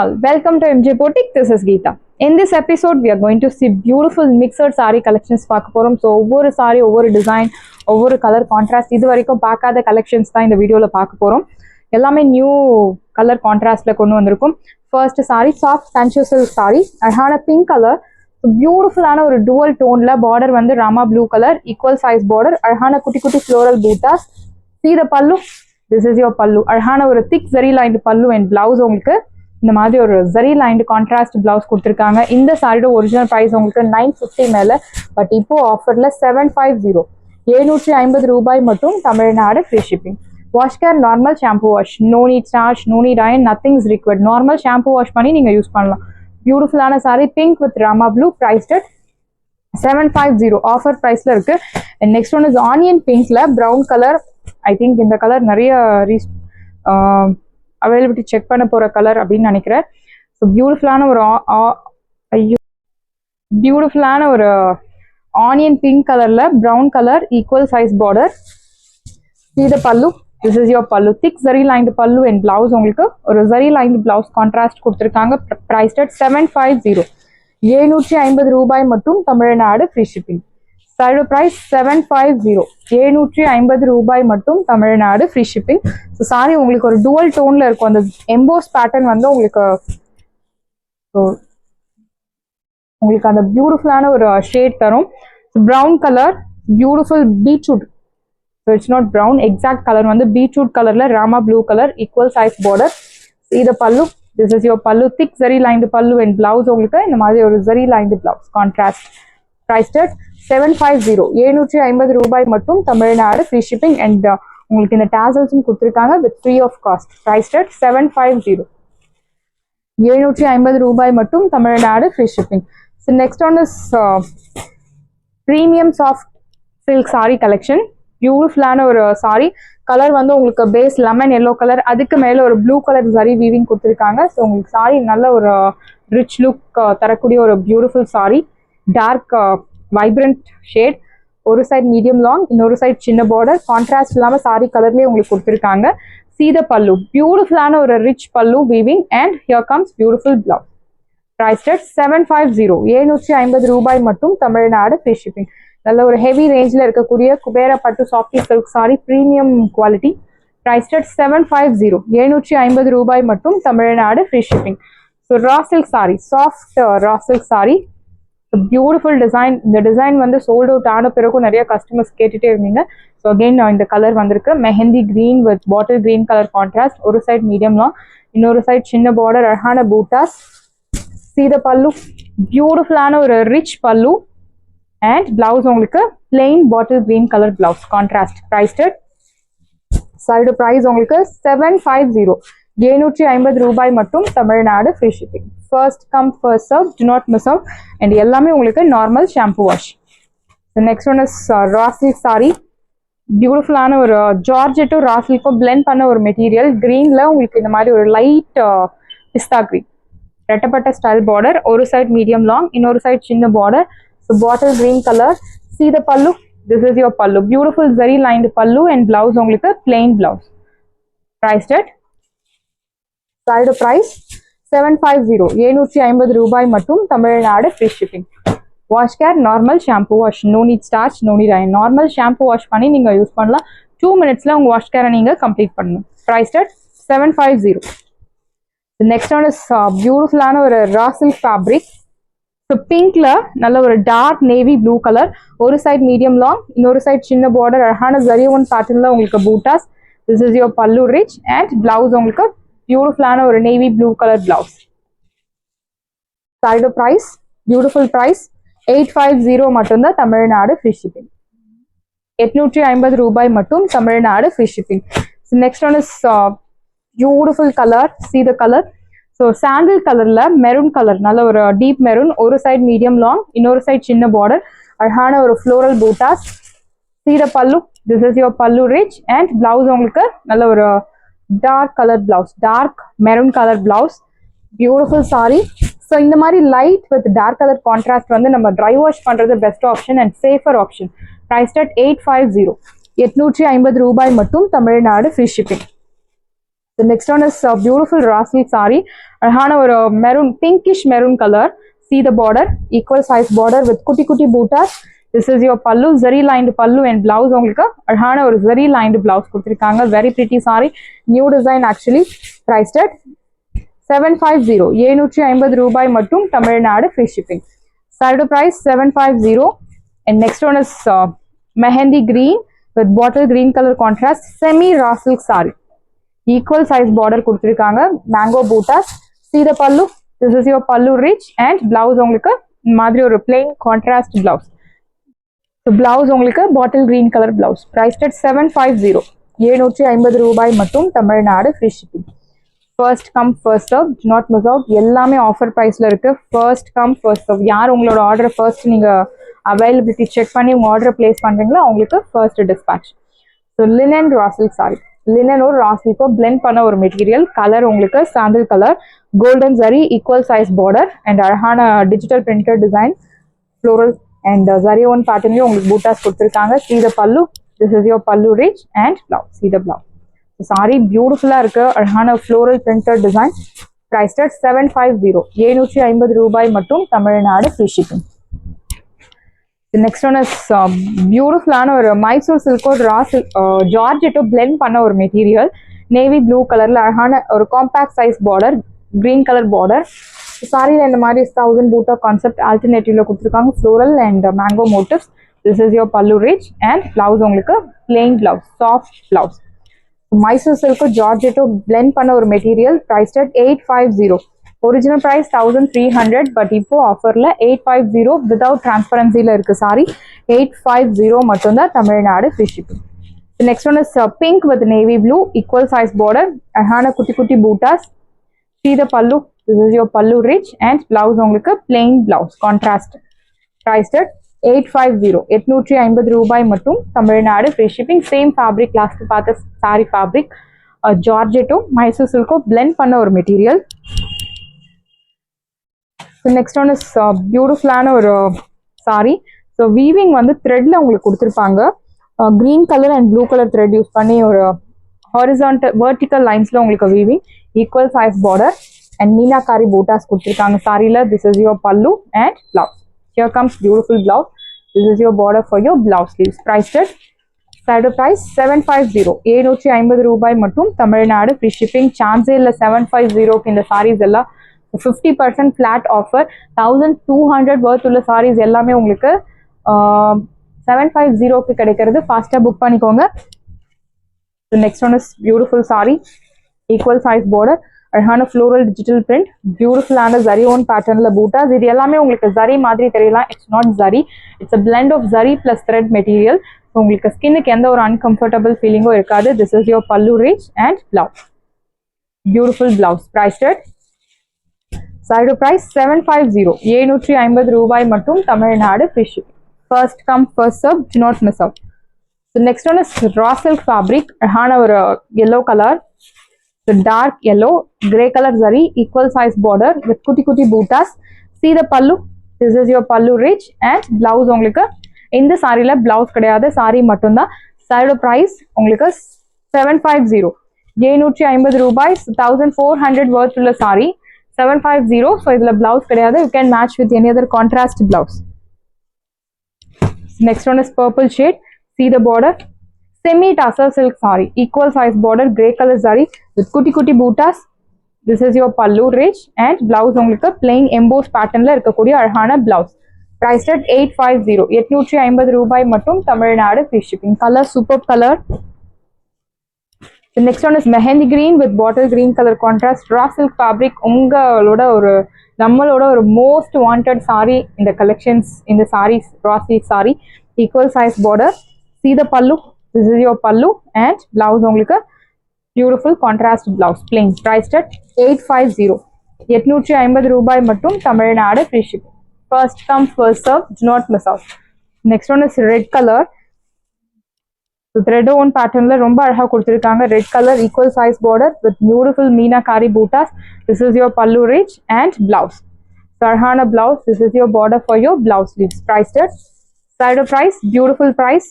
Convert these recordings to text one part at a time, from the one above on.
all, welcome to MJ Boutique. This is Geeta. In this episode, we are going to see beautiful mixed saree collections. So, over saree, over design, over color contrast. This is the collections in the video. எல்லாமே new color contrast கொண்டு வந்திருக்கும். First saree, soft sensual silk saree. அழகான pink color. Beautiful ஆன ஒரு dual toneல border வந்து rama blue color, equal size border. அழகான குட்டி குட்டி floral buttas. See the pallu. This is your pallu. அழகான ஒரு thick zari lined pallu and blouse உங்களுக்கு இந்த மாதிரி ஒரு zari lined contrast blouse கொடுத்திருக்காங்க. இந்த சாரியோட ஒரிஜினல் பிரைஸ் உங்களுக்கு 950 மேல, பட் இப்போ ஆஃபர்ல 750 750 ரூபாய் மட்டும். Tamil Nadu free shipping. Wash care normal shampoo wash, no need starch, no need iron, nothing is required. Normal shampoo wash பண்ணி நீங்க யூஸ் பண்ணலாம். பியூட்டிஃபுல்லான sari pink with Rama blue, priced at 750 offer பிரைஸ்ல இருக்கு. And next one is onion பிங்க்ல brown colour. I think இந்த colour நிறைய availability check பண்ண போற கலர் அப்படின்னு நினைக்கிறேன். ஸோ பியூட்டிஃபுல்லான ஒரு ஆனியன் பிங்க் கலர்ல brown colour equal size border. See the pallu. This is your pallu. Thick zari lined pallu and blouse உங்களுக்கு ஒரு zari lined blouse contrast கொடுத்திருக்காங்க. Priced at 750 750 ரூபாய் மட்டும். Tamil Nadu free shipping. சாரியோட பிரைஸ் 750 750 ரூபாய் மட்டும். Tamil Nadu free shipping. So sorry உங்களுக்கு ஒரு டுவல் டோன்ல இருக்கும். அந்த எம்போஸ் பேட்டர்ன் வந்து உங்களுக்கு அந்த பியூட்டிஃபுல்லான ஒரு ஷேட் தரும். Brown colour, beautiful beetroot. So it's not brown, exact color வந்து beetroot colorல rama blue color, equal size border. See the pallu. This is your pallu. Thick zari lined pallu and blouse உங்களுக்கு இந்த மாதிரி ஒரு zari lined blouse contrast. Priced at 750 750 ரூபாய் மட்டும். Tamil Nadu free shipping. And உங்களுக்கு இந்த tasselsம் கொடுத்திருக்காங்க with free of cost. Priced at 750 750 ரூபாய் மட்டும். Tamil Nadu free shipping. So next one is premium soft silk saree collection. பியூட்டிஃபுல்லான ஒரு சாரி. கலர் வந்து உங்களுக்கு பேஸ் லெமன் எல்லோ கலர், அதுக்கு மேல ஒரு ப்ளூ கலர் ஜரி வீவிங் கொடுத்துருக்காங்க. ஸோ உங்களுக்கு சாரி நல்ல ஒரு ரிச் லுக் தரக்கூடிய ஒரு beautiful sari. Dark vibrant shade, ஒரு சைட் மீடியம் லாங், இன்னொரு சைட் சின்ன பார்டர். கான்ட்ராஸ்ட் இல்லாமல் சாரி கலர்லேயே உங்களுக்கு கொடுத்துருக்காங்க. See the pallu. பியூட்டிஃபுல்லான ஒரு rich pallu weaving and here comes beautiful blouse. Priced at 750 750 ரூபாய் மட்டும். Tamil Nadu free shipping. நல்ல ஒரு ஹெவி ரேஞ்சில் இருக்கக்கூடிய குபேரா பட்டு softy silk sari, premium quality. Priced at 750 750 ரூபாய் மட்டும். Tamil Nadu free shipping. So raw silk sari, soft raw silk sari, beautiful design. இந்த டிசைன் வந்து சோல்ட் அவுட் ஆன பிறகும் நிறைய கஸ்டமர்ஸ் கேட்டுட்டே இருந்தீங்க. ஸோ அகெயின் இந்த கலர் வந்திருக்கு. Mehndi green with bottle green colour contrast. ஒரு சைட் மீடியம் லாங், இன்னொரு சைட் சின்ன பார்டர். அழகான பூட்டாஸ். See the pallu. பியூட்டிஃபுல்லான ஒரு ரிச் பல்லு and blouse உங்களுக்கு plain bottle green color blouse contrast. Priced at side price உங்களுக்கு 750 750 ரூபாய் மட்டும். Tamil Nadu free shipping. first come first serve, do not miss out. and எல்லாமே உங்களுக்கு normal shampoo wash. the next one is raw silk saree. பியூட்டிஃபுல்லான ஒரு ஜார்ஜெட்டும் ரா சில்க்கும் blend பண்ண ஒரு material. கிரீன்ல உங்களுக்கு இந்த மாதிரி ஒரு லைட் பிஸ்தா கிரீன் ரெட்டப்பட்ட ஸ்டைல் பார்டர். ஒரு சைட் மீடியம் லாங், இன்னொரு சைட் சின்ன border. So bottle green color. See the pallu. This is your pallu. Beautiful zari lined pallu and blouse உங்களுக்கு plain blouse. Priced at side price 750 750 ரூபாய் மட்டும். Tamil Nadu free shipping. Wash care normal shampoo wash, no need starch, no need iron. Normal shampoo wash பண்ணி நீங்க use பண்ணலாம். 2 minutesல உங்க wash கேரை நீங்க complete பண்ணணும். Priced at 750. The next one is பியூட்டிஃபுல்லான ஒரு ரா சில்க் ஃபேப்ரிக். ஸோ பிங்க்ல நல்ல ஒரு டார்க் நேவி ப்ளூ கலர். ஒரு சைட் மீடியம் லாங், இன்னொரு சைட் சின்ன பார்டர். அழகான ஜரி ஒன் பேட்டர்ன்ல உங்களுக்கு buttas. This is your pallu rich and blouse உங்களுக்கு பியூட்டிஃபுல்லான ஒரு நேவி ப்ளூ கலர் பிளவுஸ். சாரியோட பிரைஸ் பியூட்டிஃபுல் பிரைஸ் 850 மட்டும்தான். Tamil Nadu free shipping. 850 ரூபாய் மட்டும். Tamil Nadu free shipping. Next one is beautiful colour. See the color. So sandal கலர்ல மெரூன் கலர், நல்ல ஒரு டீப் மெரூன். ஒரு சைட் மீடியம் லாங், இன்னொரு சைட் சின்ன பார்டர். அழகான ஒரு floral buttas. See the pallu. This is your pallu rich and blouse உங்களுக்கு நல்ல ஒரு dark colour blouse, dark maroon colour blouse. Beautiful sari. So இந்த மாதிரி light with dark colour contrast வந்து நம்ம ட்ரை வாஷ் பண்றது best option and safer option. Priced at 850 850 ரூபாய் மட்டும். Tamil Nadu free shipping. The next one is a beautiful raw silk saree. அழகான ஒரு maroon pinkish maroon color. See the border, equal size border with குட்டி குட்டி bootas. This is your pallu, zari lined pallu and blouse உங்களுக்கு அழகான ஒரு zari lined blouse கொடுத்திருக்காங்க. Very pretty saree. New design actually. Priced at 750. 750 ரூபாய் மட்டும் Tamil Nadu free shipping. Saree price 750. And next one is mehendi green with bottle green color contrast semi raw silk saree. Equal size border கொடுத்திருக்காங்க. Mango bootas. See the pallu. This is your pallu rich and blouse உங்களுக்கு மாதிரி ஒரு plain contrast blouse. So blouse உங்களுக்கு bottle green color blouse. Priced at 750. 750 ரூபாய் மட்டும் Tamil Nadu free shipping. First come first serve. Do not miss out. எல்லாமே offer பிரைஸ்ல இருக்கு. First come first serve. யார் உங்களோட ஆர்டர் ஃபர்ஸ்ட் நீங்க அவைலபிலிட்டி செக் பண்ணி உங்க ஆர்டர் பிளேஸ் பண்றீங்களோ அவங்களுக்கு first dispatch. So linen raw silk sari. Linen ஒரு ரா சில்கோ பிளெண்ட் பண்ண ஒரு மெட்டீரியல். கலர் உங்களுக்கு sandal colour, golden zari, equal size border and அழகான digital printed design, floral and zari woven பேட்டர்ன்லயும் உங்களுக்கு பூட்டாஸ் கொடுத்துருக்காங்க. See the pallu. This is your pallu rich and blouse. See the blouse. Sorry பியூட்டிஃபுல்லா இருக்கு. அழகான floral printed design. Priced at 750. 750 ரூபாய் மட்டும் Tamil Nadu free shipping. Next one is பியூட்டிஃபுல்லான ஒரு மைசூர் சில்கோ ஜார்ஜெட்டோ பிளெண்ட் பண்ண ஒரு மெட்டீரியல். நேவி ப்ளூ கலர்ல அழகான ஒரு compact size border, green colour border. சாரியில் இந்த மாதிரி 1000 பூட்டா கான்செப்ட் ஆல்டர்னேட்டிவ்ல கொடுத்துருக்காங்க. Floral and mango motifs. This is your pallu rich and blouse உங்களுக்கு plain blouse, soft blouse. Mysore சில்கோ ஜார்ஜெட்டோ பிளெண்ட் பண்ண ஒரு material. Priced at 850. Original price 1300, but இப்போ ஆஃபர்ல 850 வித்வுட் டிரான்ஸ்பரன்சில இருக்கு சாரி. 850 மட்டும்தான் Tamil Nadu free shipping. Next one is pink with navy blue, equal size border, அழகான குட்டி குட்டி buttas. See the pallu. This is your pallu rich and blouse உங்களுக்கு plain blouse contrast. Priced at 850. 850 ரூபாய் மட்டும் Tamil Nadu free shipping. Same fabric last பார்த்த sorry fabric, ஜார்ஜெட்டோ Mysore சில்கோ blend பண்ண ஒரு material. Next one is பியூட்டிஃபுல்லான ஒரு சாரி. ஸோ வீவிங் வந்து த்ரெட்ல உங்களுக்கு கொடுத்துருப்பாங்க. Green colour and blue colour thread use பண்ணி ஒரு ஹாரிசான்டல் வெர்டிக்கல் லைன்ஸ்ல உங்களுக்கு weaving, equal size border and meenakari buttas கொடுத்துருக்காங்க சாரியில. This is your pallu and blouse. Here comes beautiful blouse. This is your border for your blouse sleeves. Priced at side price 750. 750 ரூபாய் மட்டும் Tamil Nadu free shipping. சான்ஸே இல்லை 750க்கு இந்த சாரீஸ் எல்லாம். 50% ஃபிளாட் ஆஃபர். 1200 வர்த் உள்ள சாரீஸ் எல்லாமே உங்களுக்கு 750க்கு கிடைக்கிறது. ஃபாஸ்டா புக் பண்ணிக்கோங்க. Next one is beautiful sorry, equal size border, அழகான ஃப்ளோரல் டிஜிட்டல் பிரிண்ட், பியூட்டிஃபுல்லான ஜரி ஓன் பேட்டர்ன்ல பூட்டாஸ். இது எல்லாமே உங்களுக்கு ஜரி மாதிரி தெரியலாம். It's not zari, it's a blend of zari plus thread material. உங்களுக்கு ஸ்கின்னுக்கு எந்த ஒரு அன்கம்ஃபர்டபுள் ஃபீலிங்கும் இருக்காது. This is your pallu rich and blouse. Beautiful blouse. Priced at side price 750. 750 ரூபாய் மட்டும் Tamil Nadu free shipping. First come first serve. Do not miss out. Next one is raw silk fabric, அழகான ஒரு yellow colour, dark yellow, grey colour zari, equal size border with குட்டி குட்டி buttas. See the pallu. This is your pallu rich and blouse உங்களுக்கு இந்த சாரியில blouse கிடையாது, sorry மட்டும்தான். Side price உங்களுக்கு 750. 750 ரூபாய். 1400 வர்த் உள்ள சாரி 750. ஸோ இதுல பிளவுஸ் கிடையாது. You can match with any other contrast blouse. Next one is purple shade. See the border. Semi tassel silk saree, equal size border, grey color saree with kutti kutti bootas. This is your pallu rich and blouse உங்களுக்கு plain embossed patternல இருக்கக்கூடிய அழகான blouse. Priced at 850. 850 ரூபாய் மட்டும் Tamil Nadu free shipping. Color superb color. The next one is mehendi green with bottle green color contrast, raw silk fabric. நம்மளோட ஒரு most wanted saree in the collections in the sarees, raw silk saree, equal size border. See the pallu. This is your pallu and blouse உங்களுக்கு beautiful contrast blouse, plain. Priced at 850. 850 ரூபாய் மட்டும் Tamil Nadu free shipping. First come first serve. Do not miss out. Next one is red color. Thread on patternல ரொம்ப அழகா கொடுத்திருக்காங்க. Red color, equal size border with beautiful meenakari buttas. This is your pallu rich and blouse. Sarhana blouse. This is your border for your blouse sleeves. Priced at side price, beautiful price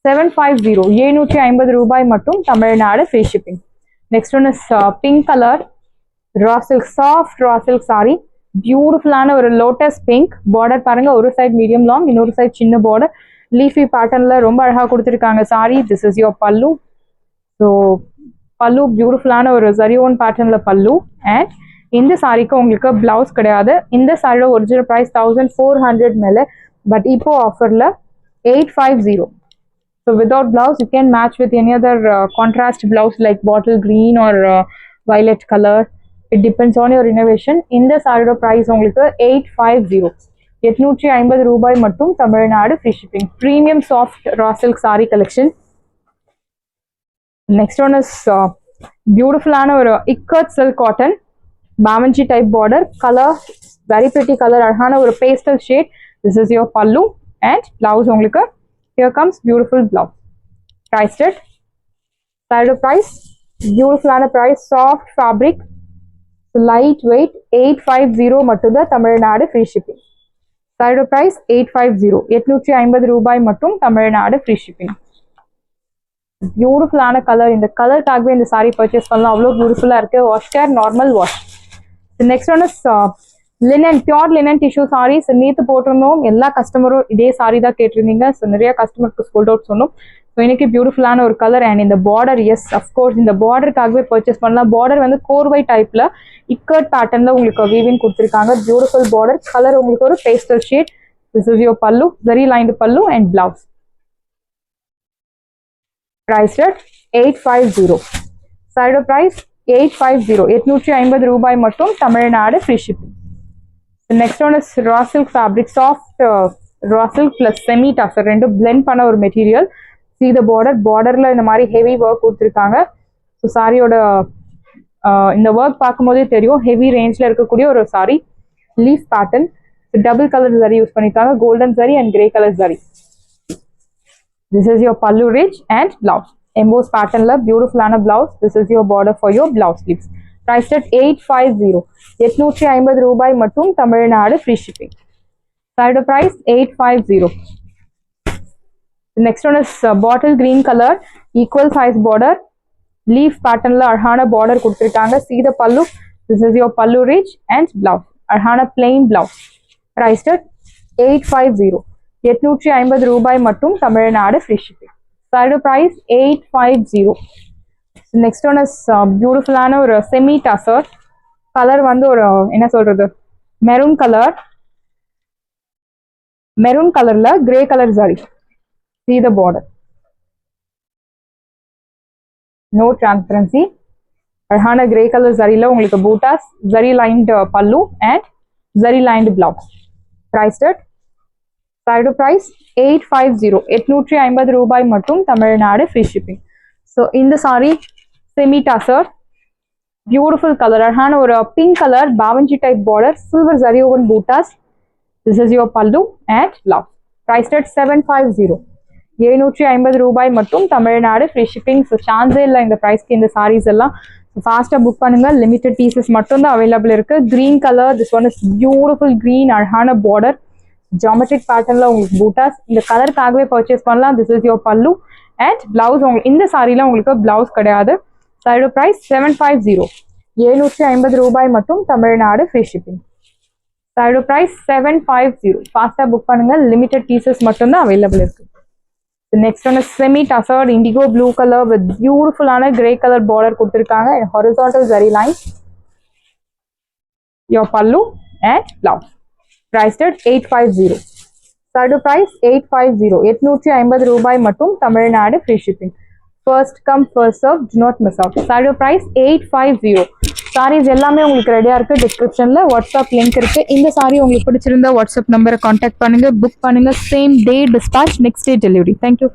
750. 750 ரூபாய் மட்டும் Tamil Nadu free shipping. Next one is pink color, raw silk, soft raw silk saree. பியூட்டிஃபுல்லான ஒரு lotus pink border பாருங்க, ஒரு side medium long, இன்னொரு side சின்ன border, leafy பேட்டர்ன்ல ரொம்ப அழகா கொடுத்துருக்காங்க சாரி. திஸ் இஸ் யோர் பல்லு. ஸோ பல்லு பியூட்டிஃபுல்லான ஒரு ஜரியோன் பேட்டர்ன்ல பல்லு. அண்ட் இந்த சாரிக்கு உங்களுக்கு பிளவுஸ் கிடையாது. இந்த சாரியோட ஒரிஜினல் ப்ரைஸ் 1400 மேலே, பட் இப்போ ஆஃபர்ல 850. So without blouse, you can match with any other contrast blouse like bottle green or violet color. It depends on your innovation. இந்த சாரியோட ப்ரைஸ் உங்களுக்கு 850. 850 ரூபாய் மட்டும், Tamil Nadu free shipping. Premium soft raw silk sari collection. Next one is பியூட்டிஃபுல்லான ஒரு ikat silk cotton, பாவஞ்சி type border, colour very pretty colour, அழகான ஒரு pastel shade. This is your pallu and blouse உங்களுக்கு. Here comes beautiful blouse. Priced it. Side of price, beautiful and a price, soft fabric, lightweight, 850 மட்டும் Tamil Nadu free shipping. Side of price 850, 850 ரூபாய் மட்டும் Tamil Nadu free shipping. Beautiful ஆன colour, இந்த கலருக்காகவே இந்த sari purchase பண்ணலாம், அவ்வளோ பியூட்டிஃபுல்லா இருக்கு. Wash care, normal wash. The next one is linen, pure linen tissue sarees. நேற்று போட்டிருந்தோம், எல்லா கஸ்டமரும் இதே சாரி தான் கேட்டிருந்தீங்க. ஸோ நிறைய கஸ்டமருக்கு சோல்ட் அவுட் சொன்னோம். ஸோ இன்னைக்கு பியூட்டிஃபுல்லான ஒரு கலர் அண்ட் இந்த பார்டர், எஸ் அஃப்கோர்ஸ் இந்த பார்டருக்காகவே பர்ச்சேஸ் பண்ணலாம். பார்டர் வந்து கோர்வை டைப்ல இக்கட் பேட்டர்ன்ல உங்களுக்கு வீவிங் கொடுத்துருக்காங்க. பியூட்டிஃபுல் பார்டர், கலர் உங்களுக்கு ஒரு pastel shade. This is your பல்லு, ஜரி லைன்டு பல்லு and blouse. Price at 850. Side of price 850, 850 ரூபாய் மட்டும், Tamil Nadu free shipping. Next one is raw silk fabric, soft raw silk plus semi tussar, ரெண்டு blend பண்ண ஒரு material. See the border, பார்டர்ல இந்த மாதிரி ஹெவி ஒர்க் கொடுத்துருக்காங்க. ஸோ சாரியோட இந்த ஒர்க் பார்க்கும்போதே தெரியும், ஹெவி ரேஞ்ச்ல இருக்கக்கூடிய ஒரு sari. Leaf pattern, double colour zari use பண்ணிருக்காங்க, golden zari and grey colour zari. This is your pallu ridge and blouse. Embossed pattern la beautiful ana blouse. This is your border for your blouse sleeves. Priced at 850. 850 ரூபாய் மட்டும், Tamil Nadu free shipping. Side of price 850. The next one is bottle green color, equal size border, leaf pattern la அழகான border கொடுத்திருக்காங்க. See the pallu. This is your pallu ridge and blouse. அழகான plain blouse. Priced at 850. 850 ரூபாய் மட்டும், Tamil Nadu free shipping. Side of price 850. Next one is பியூட்டிஃபுல்லான ஒரு semi tussar colour, வந்து ஒரு என்ன சொல்றது, மெரூன் கலர், மெரூன் கலர்ல grey colour zari. See the border, no transparency, அழகான கிரே கலர் ஜரில உங்களுக்கு பூட்டாஸ், ஜரி லைன்ட் பல்லு and zari lined blouse. Priced at side of price 850. 850 ரூபாய் மட்டும், தமிழ்நாடு ஃப்ரீ ஷிப்பிங். ஸோ இந்த sorry semi tussar, beautiful colour, அழகான ஒரு பிங்க் கலர், பாவஞ்சி type border, silver zari woven buttas. This is your pallu and blouse. Priced at 750. 750 ரூபாய் மட்டும், தமிழ்நாடு ஃப்ரீ ஷிப்பிங். ஸோ சான்ஸே இல்லை இந்த ப்ரைஸ்க்கு இந்த சாரீஸ் எல்லாம். ஃபாஸ்ட்டாக புக் பண்ணுங்க, லிமிடெட் பீசஸ் மட்டும் தான் அவைலபிள் இருக்கு. Green colour, this one is beautiful green, அழகான பார்டர், ஜாமெட்ரிக் பேட்டர்ன்ல உங்களுக்கு பூட்டாஸ். இந்த கலருக்காகவே பர்ச்சேஸ் பண்ணலாம். This is your pallu and blouse. இந்த சாரில உங்களுக்கு பிளவுஸ் கிடையாது. Side price 750. 750 ரூபாய் மட்டும், Tamil Nadu free shipping. Side price 750. ஃபாஸ்டா புக் பண்ணுங்க, லிமிடெட் பீசஸ் மட்டும் தான் அவைலபிள் இருக்கு. Next one semi tussar indigo blue colour with பியூட்டிஃபுல்லான கிரே கலர் பார்டர் கொடுத்துருக்காங்க. Horizontal zari line. Your pallu and blouse. Priced at 850. Side of price 850. 850 ரூபாய் மட்டும், Tamil Nadu free shipping. First come first serve, do not miss out. Side of price 850. Saris எல்லாமே உங்களுக்கு ரெடியா இருக்கு. டிஸ்கிரிப்ஷன்ல WhatsApp link இருக்கு. இந்த சாரி உங்களுக்கு பிடிச்சிருந்தா வாட்ஸ்அப் நம்பரை கான்டாக்ட் பண்ணுங்க, புக் பண்ணுங்க. Same day dispatch, next day delivery. Thank you.